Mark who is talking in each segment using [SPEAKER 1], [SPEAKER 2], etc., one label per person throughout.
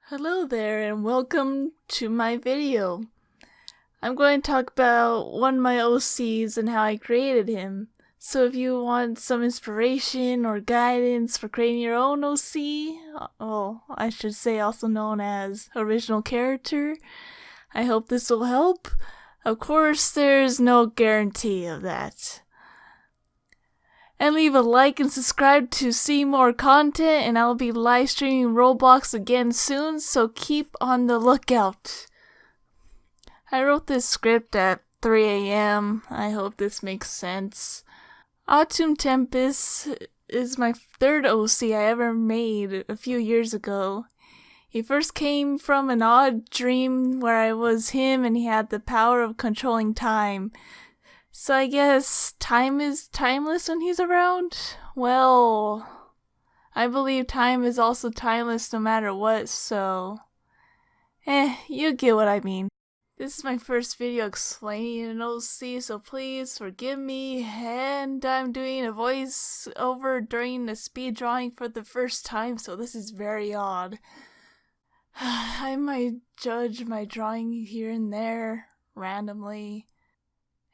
[SPEAKER 1] Hello there and welcome to my video. I'm going to talk about one of my OCs and how I created him. So if you want some inspiration or guidance for creating your own OC, well, I should say also known as original character, I hope this will help. Of course, there's no guarantee of that. And leave a like and subscribe to see more content, and I'll be live streaming Roblox again soon, so keep on the lookout. I wrote this script at 3 a.m. I hope this makes sense. Auttumn Tempus is my third OC I ever made a few years ago. He first came from an odd dream where I was him and he had the power of controlling time. So I guess time is timeless when he's around? Well, I believe time is also timeless no matter what, so you get what I mean. This is my first video explaining an OC, so please forgive me, and I'm doing a voiceover during the speed drawing for the first time, so this is very odd. I might judge my drawing here and there, randomly.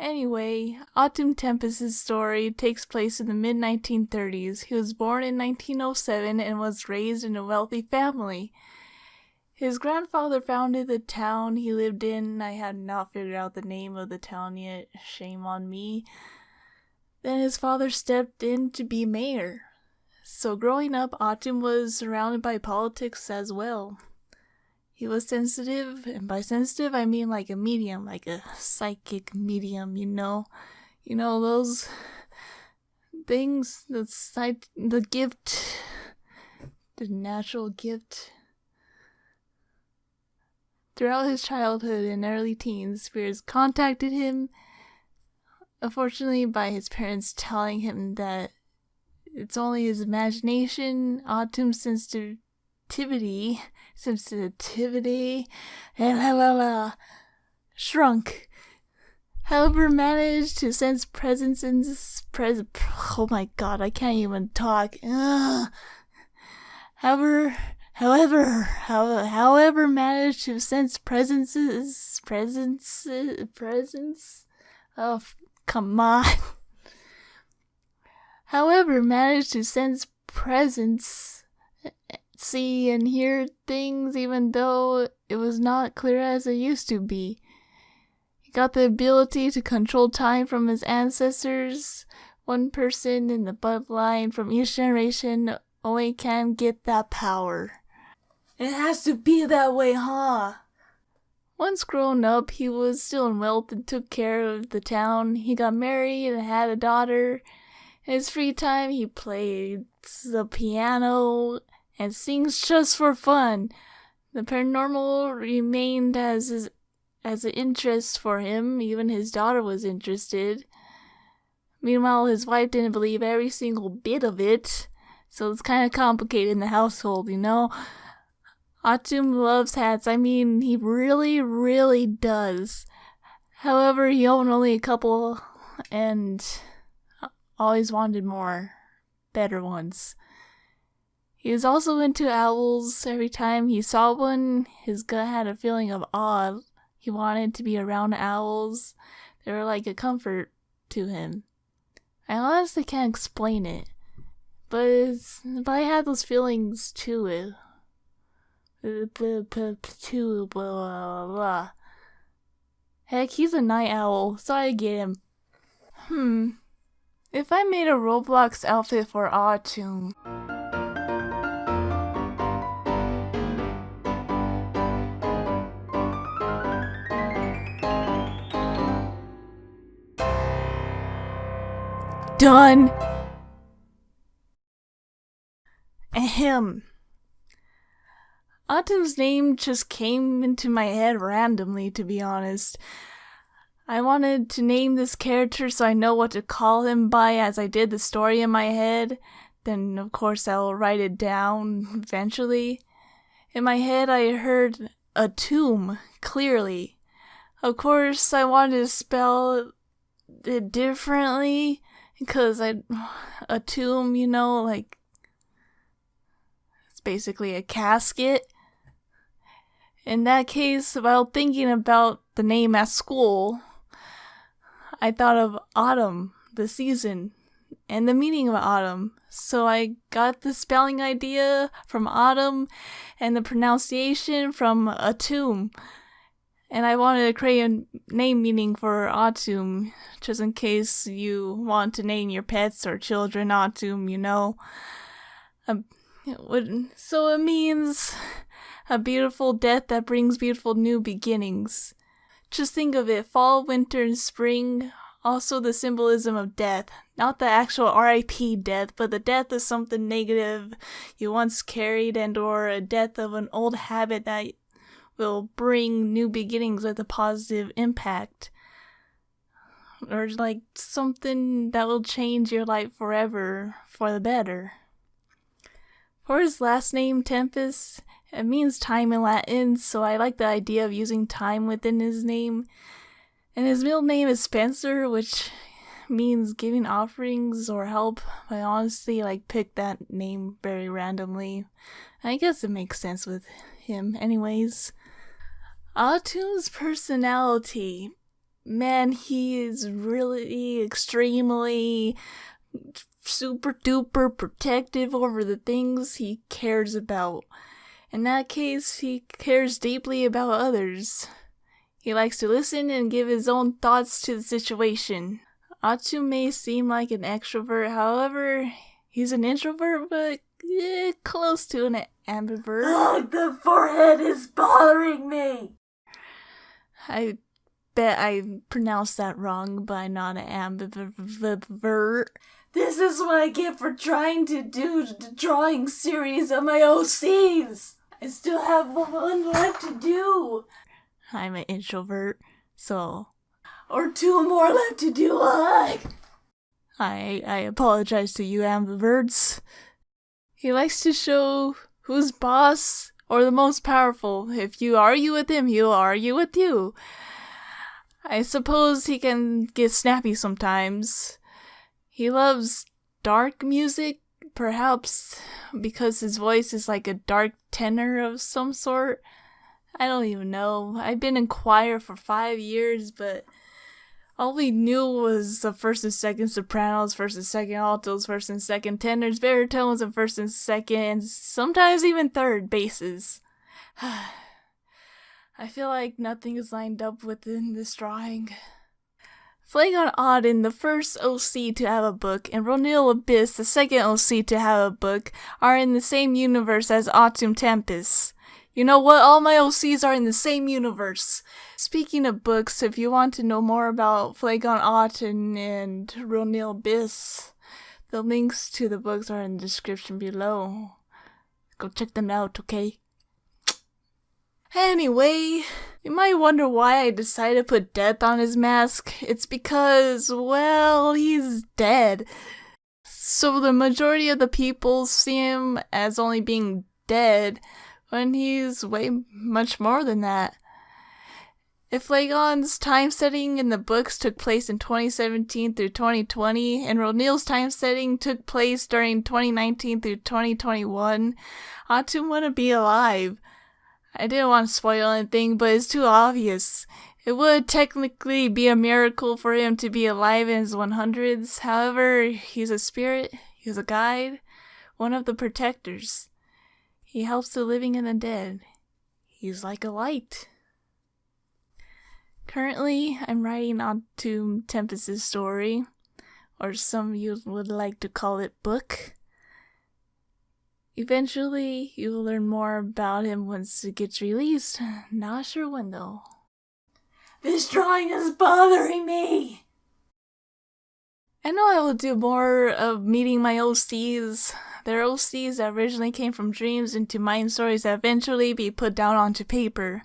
[SPEAKER 1] Anyway, Auttumn Tempus' story takes place in the mid-1930s. He was born in 1907 and was raised in a wealthy family. His grandfather founded the town he lived in. I had not figured out the name of the town yet. Shame on me. Then his father stepped in to be mayor. So growing up, Auttumn was surrounded by politics as well. He was sensitive, and by sensitive I mean like a medium, like a psychic medium, you know those things, the gift, the natural gift. Throughout his childhood and early teens, spirits contacted him, unfortunately by his parents telling him that it's only his imagination. Autumn's sensitivity and shrunk. However, managed to sense presences. Oh my god, I can't even talk. However, managed to sense presence. Oh, come on. However, managed to sense presence, see and hear things even though it was not clear as it used to be. He got the ability to control time from his ancestors. One person in the bloodline from each generation only can get that power. It has to be that way, huh? Once grown up, he was still in wealth and took care of the town. He got married and had a daughter. In his free time, he played the piano and sings just for fun. The paranormal remained as an interest for him. Even his daughter was interested. Meanwhile, his wife didn't believe every single bit of it, so it's kind of complicated in the household, you know? Auttumn loves hats. I mean, he really, really does. However, he owned only a couple and always wanted more, better ones. He was also into owls. Every time he saw one, his gut had a feeling of awe. He wanted to be around owls. They were like a comfort to him. I honestly can't explain it, but I had those feelings too. Heck, he's a night owl, so I get him. If I made a Roblox outfit for Auttumn, done. Ahem. Autumn's name just came into my head randomly, to be honest. I wanted to name this character so I know what to call him by as I did the story in my head. Then, of course, I'll write it down eventually. In my head, I heard Auttumn clearly. Of course, I wanted to spell it differently because Auttumn, like, it's basically a casket. In that case, while thinking about the name at school, I thought of autumn, the season, and the meaning of autumn. So I got the spelling idea from autumn and the pronunciation from Auttumn. And I wanted to create a name meaning for Auttumn, just in case you want to name your pets or children Auttumn, you know. So it means a beautiful death that brings beautiful new beginnings. Just think of it, fall, winter, and spring, also the symbolism of death. Not the actual R.I.P. death, but the death of something negative you once carried, and or a death of an old habit that will bring new beginnings with a positive impact. Or like something that will change your life forever for the better. For his last name, Tempus, it means time in Latin, so I like the idea of using time within his name. And his middle name is Spencer, which means giving offerings or help. I honestly picked that name very randomly. I guess it makes sense with him anyways. Autumn's personality. Man, he is really extremely super duper protective over the things he cares about. In that case, he cares deeply about others. He likes to listen and give his own thoughts to the situation. Auttumn may seem like an extrovert, however, he's an introvert, but close to an ambivert.
[SPEAKER 2] Ugh, the forehead is bothering me!
[SPEAKER 1] I bet I pronounced that wrong, but I'm not an ambivert.
[SPEAKER 2] This is what I get for trying to do the drawing series of my OCs! I still have one left to do!
[SPEAKER 1] I'm an introvert, so...
[SPEAKER 2] Or 2 more left to do, I
[SPEAKER 1] apologize to you ambiverts. He likes to show who's boss or the most powerful. If you argue with him, he'll argue with you. I suppose he can get snappy sometimes. He loves dark music, perhaps because his voice is like a dark tenor of some sort. I don't even know. I've been in choir for 5 years, but all we knew was the first and second sopranos, first and second altos, first and second tenors, baritones, and first and second, and sometimes even third basses. I feel like nothing is lined up within this drawing. Phlegon Auden, the first OC to have a book, and Ronil Abyss, the second OC to have a book, are in the same universe as Auttumn Tempus. You know what? All my OCs are in the same universe. Speaking of books, if you want to know more about Phlegon Auden and Ronil Abyss, the links to the books are in the description below. Go check them out, okay? Anyway, you might wonder why I decided to put death on his mask. It's because, well, he's dead. So the majority of the people see him as only being dead, when he's way much more than that. If Phlegon's time setting in the books took place in 2017 through 2020, and Ronil's time setting took place during 2019 through 2021, Auttumn wouldn't be alive. I didn't want to spoil anything, but it's too obvious. It would technically be a miracle for him to be alive in his 100s. However, he's a spirit, he's a guide, one of the protectors. He helps the living and the dead. He's like a light. Currently, I'm writing Auttumn Tempus' story, or some of you would like to call it book. Eventually, you will learn more about him once it gets released. Not sure when though.
[SPEAKER 2] This drawing is bothering me!
[SPEAKER 1] I know I will do more of meeting my OCs. They're OCs that originally came from dreams into mind stories that eventually be put down onto paper.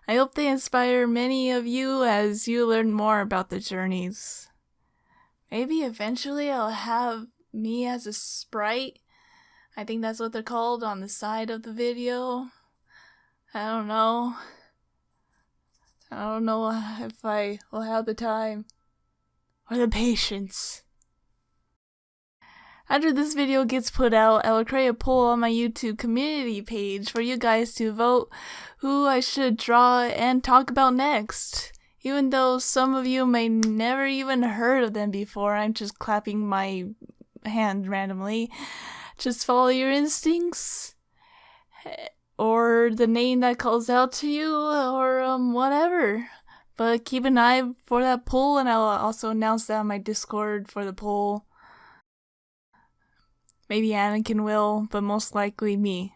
[SPEAKER 1] I hope they inspire many of you as you learn more about the journeys. Maybe eventually I'll have me as a sprite. I think that's what they're called on the side of the video. I don't know. I don't know if I will have the time or the patience. After this video gets put out, I will create a poll on my YouTube community page for you guys to vote who I should draw and talk about next. Even though some of you may never even heard of them before, I'm just clapping my hand randomly. Just follow your instincts, or the name that calls out to you, or whatever. But keep an eye for that poll, and I'll also announce that on my Discord for the poll. Maybe Anakin will, but most likely me.